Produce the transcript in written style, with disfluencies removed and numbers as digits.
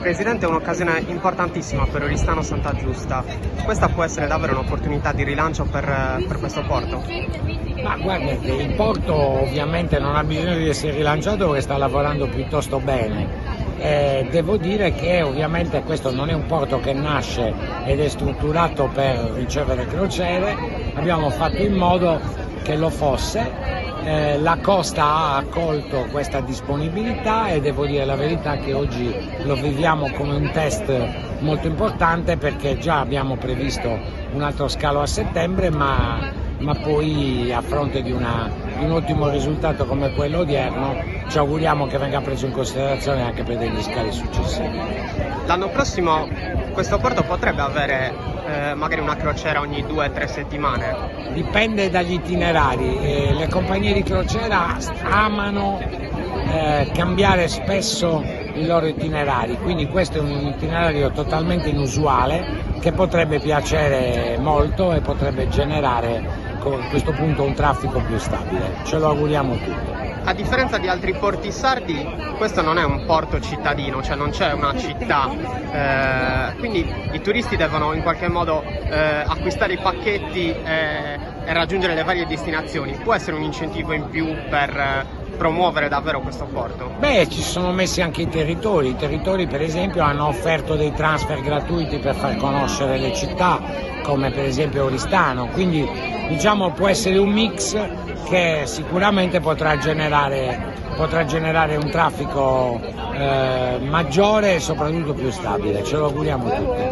Presidente, è un'occasione importantissima per Oristano Santa Giusta. Questa può essere davvero un'opportunità di rilancio per questo porto? Ma guarda, il porto ovviamente non ha bisogno di essere rilanciato perché sta lavorando piuttosto bene. Devo dire che ovviamente questo non è un porto che nasce ed è strutturato per ricevere crociere, abbiamo fatto in modo che lo fosse. La Costa ha accolto questa disponibilità e devo dire la verità che oggi lo viviamo come un test molto importante, perché già abbiamo previsto un altro scalo a settembre, ma poi a fronte di un ottimo risultato come quello odierno ci auguriamo che venga preso in considerazione anche per degli scali successivi. L'anno prossimo questo porto potrebbe avere magari una crociera ogni 2 o 3 settimane? Dipende dagli itinerari, le compagnie di crociera amano cambiare spesso i loro itinerari, quindi questo è un itinerario totalmente inusuale che potrebbe piacere molto e potrebbe generare a questo punto un traffico più stabile, ce lo auguriamo tutti. A differenza di altri porti sardi, questo non è un porto cittadino, cioè non c'è una città, quindi i turisti devono in qualche modo acquistare i pacchetti e raggiungere le varie destinazioni. Può essere un incentivo in più per promuovere davvero questo porto? Beh, ci sono messi anche i territori per esempio hanno offerto dei transfer gratuiti per far conoscere le città, come per esempio Oristano, quindi diciamo può essere un mix che sicuramente potrà generare un traffico maggiore e soprattutto più stabile, ce lo auguriamo tutti.